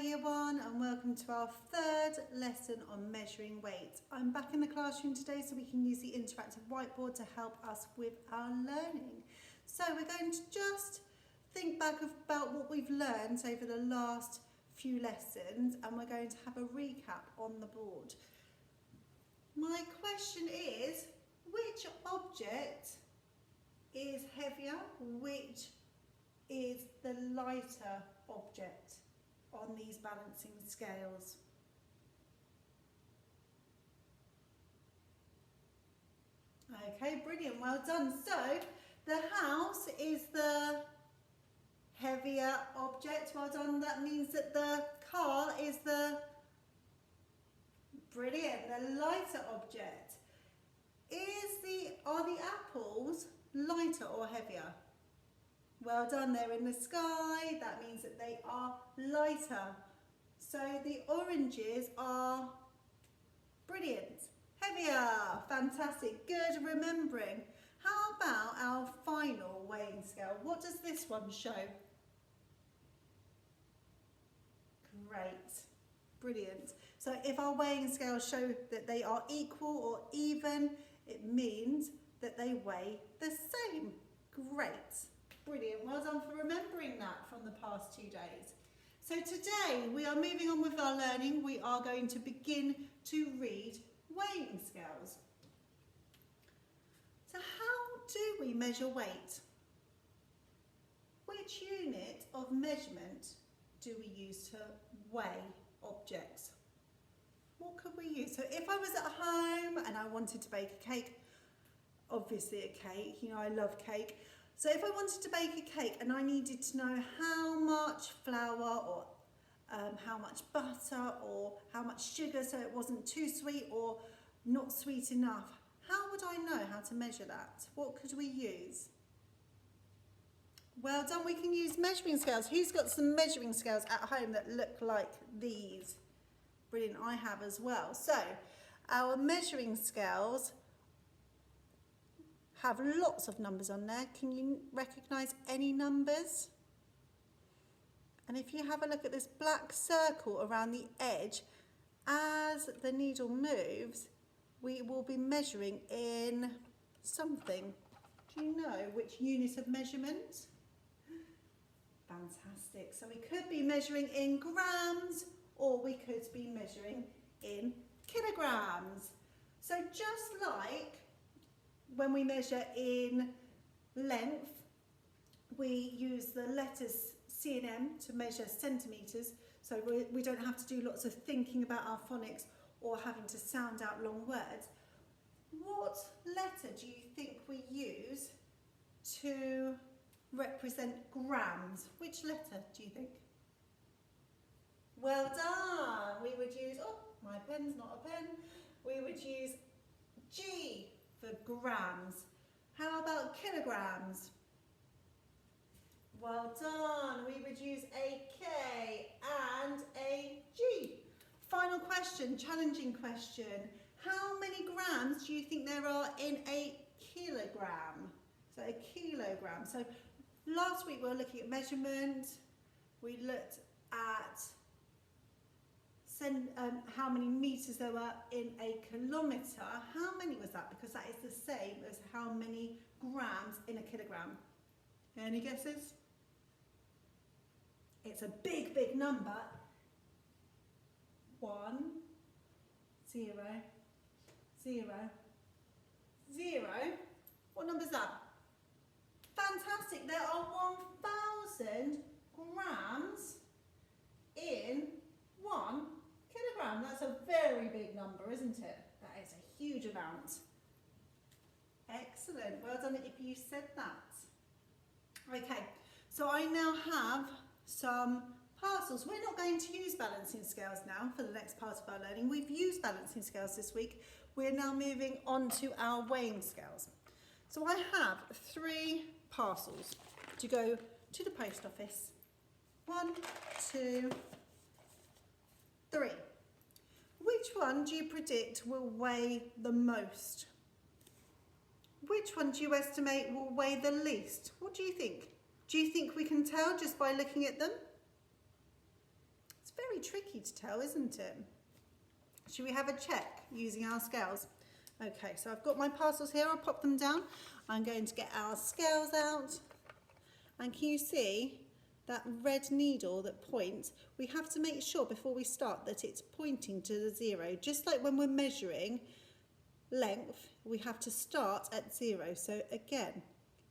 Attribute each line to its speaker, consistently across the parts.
Speaker 1: Year 1 and welcome to our third lesson on measuring weight. I'm back in the classroom today so we can use the interactive whiteboard to help us with our learning. So we're going to just think back about what we've learned over the last few lessons and we're going to have a recap on the board. My question is, which object is heavier? Which is the lighter object on these balancing scales? Okay, brilliant, well done. So the house is the heavier object, well done. That means that the car is the, brilliant, the lighter object. Are the apples lighter or heavier? Well done, they're in the sky, that means that they are lighter. So the oranges are, brilliant, heavier, fantastic, good remembering. How about our final weighing scale? What does this one show? Great, brilliant. So if our weighing scales show that they are equal or even, it means that they weigh the same. Great. Brilliant, well done for remembering that from the past 2 days. So today we are moving on with our learning. We are going to begin to read weighing scales. So how do we measure weight? Which unit of measurement do we use to weigh objects? What could we use? So if I was at home and I wanted to bake a cake, obviously a cake, you know I love cake. So if I wanted to bake a cake and I needed to know how much flour or how much butter or how much sugar so it wasn't too sweet or not sweet enough, how would I know how to measure that? What could we use? Well done, we can use measuring scales. Who's got some measuring scales at home that look like these? Brilliant, I have as well. So our measuring scales have lots of numbers on there. Can you recognise any numbers? And if you have a look at this black circle around the edge, as the needle moves, we will be measuring in something. Do you know which unit of measurement? Fantastic. So we could be measuring in grams or we could be measuring in kilograms. So just like when we measure in length, we use the letters C and M to measure centimetres, so we don't have to do lots of thinking about our phonics or having to sound out long words. What letter do you think we use to represent grams? Which letter do you think? Well done! We would use, oh, my pen's not a pen, we would use G for grams. How about kilograms? Well done. We would use a K and a G. Final question, challenging question. How many grams do you think there are in a kilogram? So a kilogram. So last week we were looking at measurement. We looked at how many metres there were in a kilometre. How many was that? Because that is the same as how many grams in a kilogram. Any guesses? It's a big, big number. 1, 0, 0, 0. What number is that? Fantastic. There are 1,000 grams in 1 kilogram. That's a very big number, isn't it? That is a huge amount. Excellent. Well done if you said that. Okay, so I now have some parcels. We're not going to use balancing scales now for the next part of our learning. We've used balancing scales this week. We're now moving on to our weighing scales. So I have 3 parcels to go to the post office. 1, 2, 3. Which one do you predict will weigh the most? Which one do you estimate will weigh the least? What do you think? Do you think we can tell just by looking at them? It's very tricky to tell, isn't it? Should we have a check using our scales? Okay, so I've got my parcels here. I'll pop them down. I'm going to get our scales out. And can you see that red needle that points? We have to make sure before we start that it's pointing to the 0. Just like when we're measuring length, we have to start at 0. So again,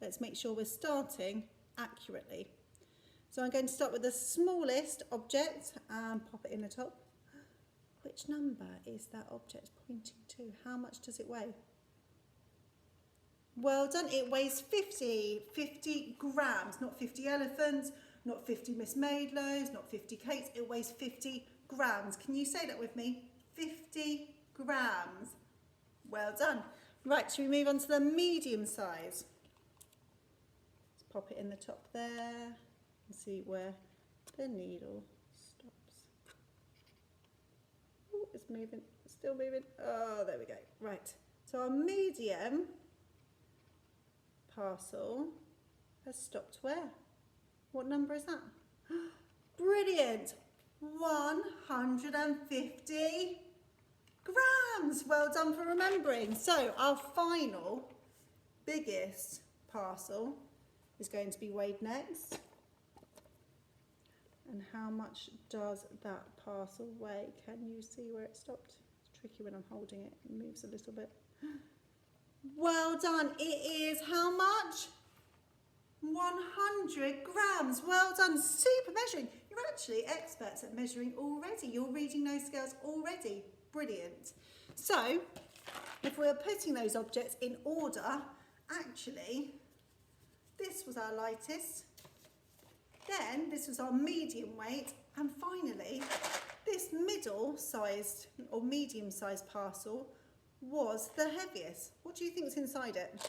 Speaker 1: let's make sure we're starting accurately. So I'm going to start with the smallest object and pop it in the top. Which number is that object pointing to? How much does it weigh? Well done, it weighs 50 grams, not 50 elephants, not 50 Miss Maidlows, not 50 cakes, it weighs 50 grams. Can you say that with me? 50 grams. Well done. Right, should we move on to the medium size? Let's pop it in the top there and see where the needle stops. Oh, it's moving, it's still moving. Oh, there we go. Right, so our medium parcel has stopped where? What number is that? Brilliant! 150 grams. Well done for remembering. So our final biggest parcel is going to be weighed next. And how much does that parcel weigh? Can you see where it stopped? It's tricky when I'm holding it. It moves a little bit. Well done. It is how much? 100 grams. Well done. Super measuring. You're actually experts at measuring already. You're reading those scales already. Brilliant. So, if we're putting those objects in order, actually, this was our lightest. Then, this was our medium weight. And finally, this middle-sized or medium-sized parcel was the heaviest. What do you think's inside it?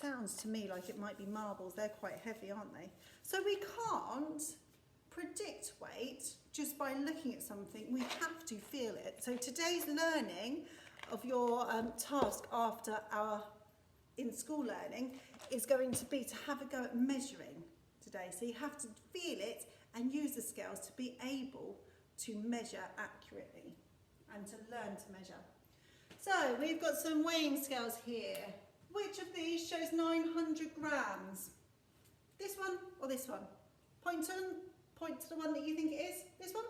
Speaker 1: Sounds to me like it might be marbles. They're quite heavy, aren't they? So we can't predict weight just by looking at something. We have to feel it. So today's learning of your task after our in-school learning is going to be to have a go at measuring today. So you have to feel it and use the scales to be able to measure accurately and to learn to measure. So we've got some weighing scales here. Which of these shows 900 grams? This one or this one? Point to the one that you think it is. This one?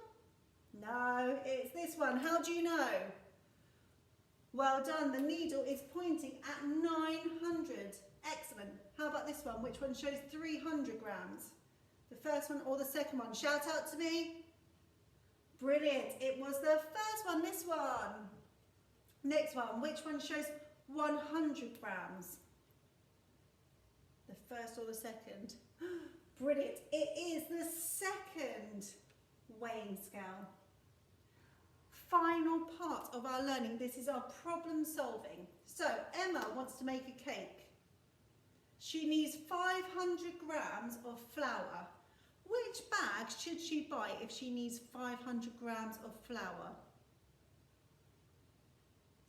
Speaker 1: No, it's this one. How do you know? Well done. The needle is pointing at 900. Excellent. How about this one? Which one shows 300 grams? The first one or the second one? Shout out to me. Brilliant. It was the first one, this one. Next one. Which one shows 100 grams? The first or the second? Brilliant. It is the second weighing scale. Final part of our learning. This is our problem solving. So Emma wants to make a cake. She needs 500 grams of flour. Which bag should she buy if she needs 500 grams of flour?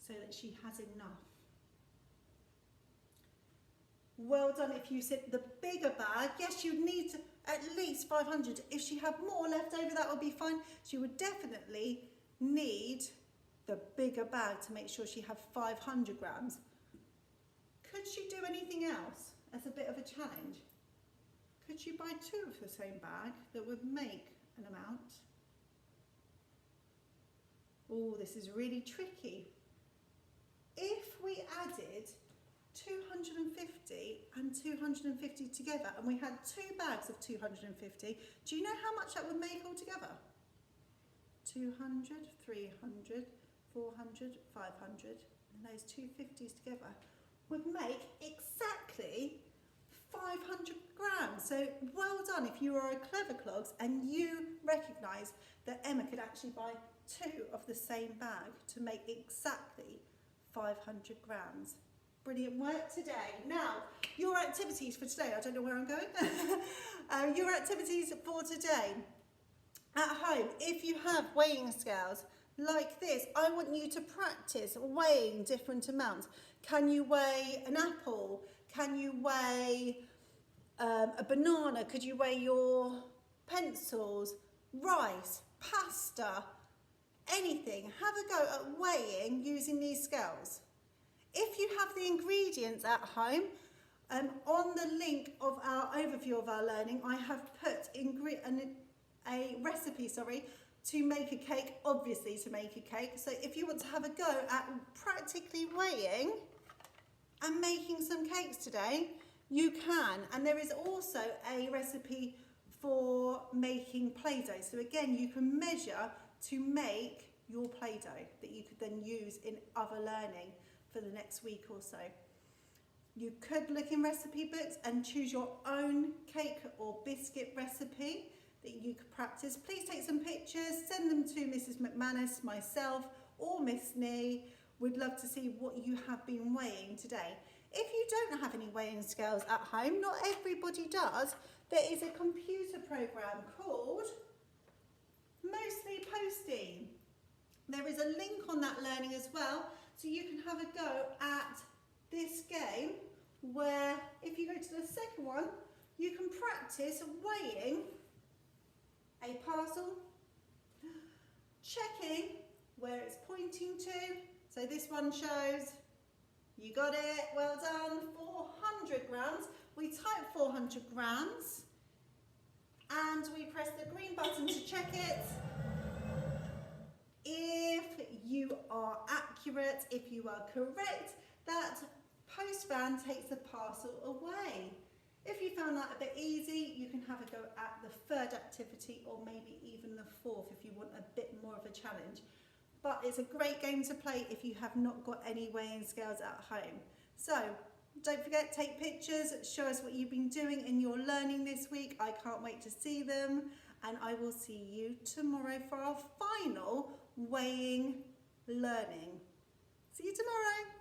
Speaker 1: So that she has enough. Well done if you said the bigger bag. Yes, you'd need at least 500. If she had more left over, that would be fine. She would definitely need the bigger bag to make sure she had 500 grams. Could she do anything else as a bit of a challenge? Could you buy 2 of the same bag that would make an amount? Oh, this is really tricky. If we added 250 and 250 together and we had 2 bags of 250, do you know how much that would make altogether? 200, 300, 400, 500, and those 250s together would make exactly 500 grams. So well done if you are a clever clogs and you recognise that Emma could actually buy 2 of the same bag to make exactly 500 grams. Brilliant work today. Now, your activities for today, I don't know where I'm going. Your activities for today. At home, if you have weighing scales like this, I want you to practice weighing different amounts. Can you weigh an apple? Can you weigh a banana? Could you weigh your pencils? rice, pasta, anything. Have a go at weighing using these scales. If you have the ingredients at home, on the link of our overview of our learning, I have put a recipe, to make a cake, obviously to make a cake. So if you want to have a go at practically weighing and making some cakes today, you can. And there is also a recipe for making Play-Doh. So again, you can measure to make your Play-Doh that you could then use in other learning for the next week or so. You could look in recipe books and choose your own cake or biscuit recipe that you could practice. Please take some pictures, send them to Mrs. McManus, myself, or Miss Nee. We'd love to see what you have been weighing today. If you don't have any weighing scales at home, not everybody does, there is a computer program called Mostly Posty. There is a link on that learning as well, so you can have a go at this game where if you go to the second one, you can practice weighing a parcel, checking where it's pointing to. So this one shows, you got it, well done, 400 grams. We type 400 grams and we press the green button to check it. If you are accurate, if you are correct, that post van takes the parcel away. If you found that a bit easy, you can have a go at the third activity or maybe even the fourth if you want a bit more of a challenge. But it's a great game to play if you have not got any weighing scales at home. So don't forget, take pictures, show us what you've been doing in your learning this week. I can't wait to see them, and I will see you tomorrow for our final weighing learning. See you tomorrow.